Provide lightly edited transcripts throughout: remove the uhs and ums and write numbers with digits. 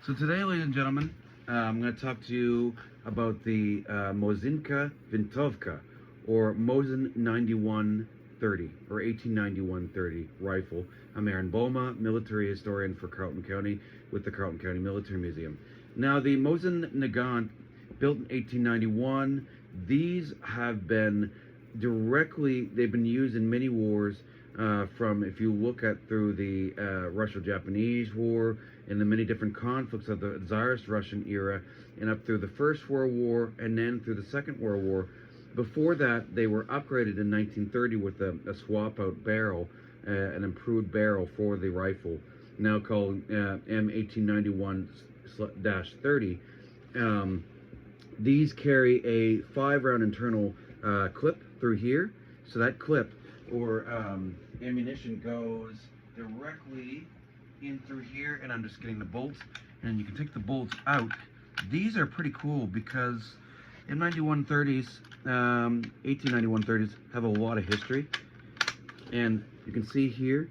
So today, ladies and gentlemen, I'm going to talk to you about the Mosinka Vintovka, or Mosin 9130, or 1891-30 rifle. I'm Aaron Boma, military historian for Carleton County with the Carleton County Military Museum. Now, the Mosin Nagant, built in 1891, these have been they've been used in many wars, from, if you look at through the Russo-Japanese War and the many different conflicts of the Tsarist Russian era, and up through the First World War, and then through the Second World War. Before that, they were upgraded in 1930 with a swap-out barrel, an improved barrel for the rifle, now called M1891-30. These carry a 5-round internal clip through here, so that clip or ammunition goes directly in through here, and I'm just getting the bolts, and you can take the bolts out. These are pretty cool because M9130s, 1891-30s have a lot of history, and you can see here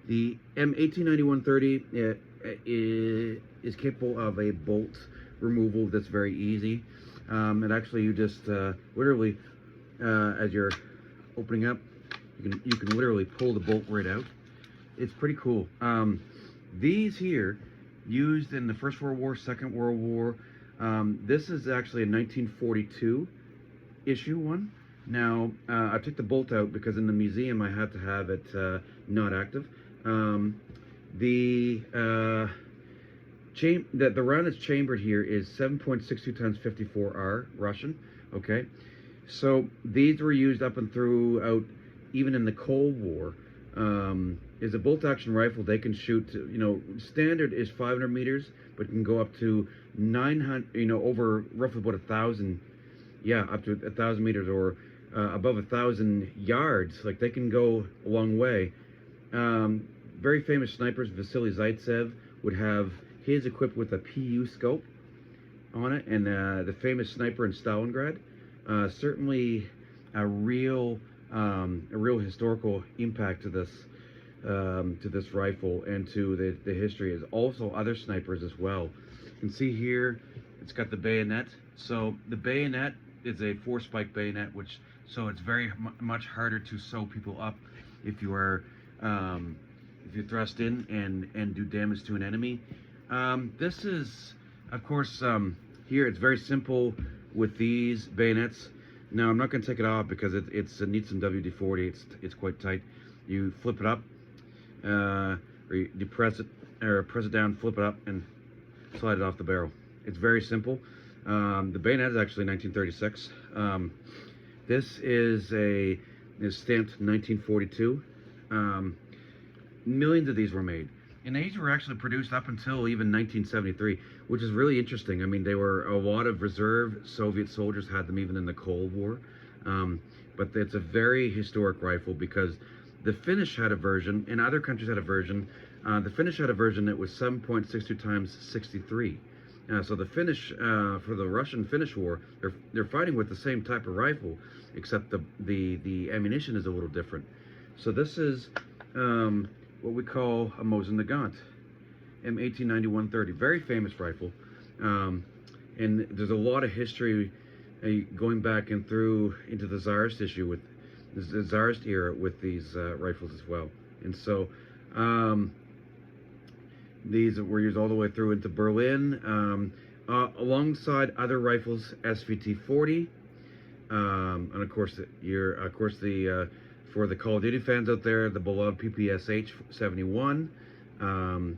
the M1891-30 is capable of a bolt removal that's very easy. And actually, you just literally, as you're opening up, you can literally pull the bolt right out. It's pretty cool. These here, used in the First World War, Second World War. This is actually a 1942 issue one. Now, I took the bolt out because in the museum I had to have it not active. The round that's chambered here is 7.62 times 54R Russian. Okay, so these were used up and throughout, even in the Cold War. Is a bolt-action rifle. They can shoot, standard is 500 meters, but can go up to 900, over roughly about 1,000, up to 1,000 meters, or above 1,000 yards. Like, they can go a long way. Very famous snipers, Vasily Zaitsev would have his equipped with a PU scope on it, and the famous sniper in Stalingrad. Certainly a real historical impact to this rifle, and to the history is also other snipers as well. You can see here it's got the bayonet. So the bayonet is a 4-spike bayonet, so it's very much harder to sew people up if you are if you thrust in and do damage to an enemy. This is, of course, here it's very simple with these bayonets. Now, I'm not going to take it off because it needs some WD-40. It's quite tight. You flip it up, or you depress it, or press it down, flip it up, and slide it off the barrel. It's very simple. The bayonet is actually 1936. This is stamped 1942. Millions of these were made. And these were actually produced up until even 1973, which is really interesting. I mean, they were, a lot of reserve Soviet soldiers had them even in the Cold War. But it's a very historic rifle because the Finnish had a version, and other countries had a version. The Finnish had a version that was 7.62 times 63. So the Finnish, for the Russian-Finnish war, they're fighting with the same type of rifle, except the ammunition is a little different. So this is what we call a Mosin Nagant M1891-30, very famous rifle, and there's a lot of history going back and through into the Tsarist issue with the Tsarist era with these rifles as well. And so these were used all the way through into Berlin, alongside other rifles, SVT-40, and of course for the Call of Duty fans out there, the beloved PPSH-71, and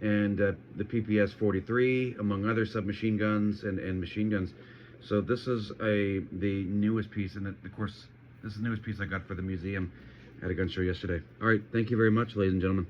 the PPS-43, among other submachine guns and machine guns. So this is the newest piece, and of course, this is the newest piece I got for the museum at a gun show yesterday. All right, thank you very much, ladies and gentlemen.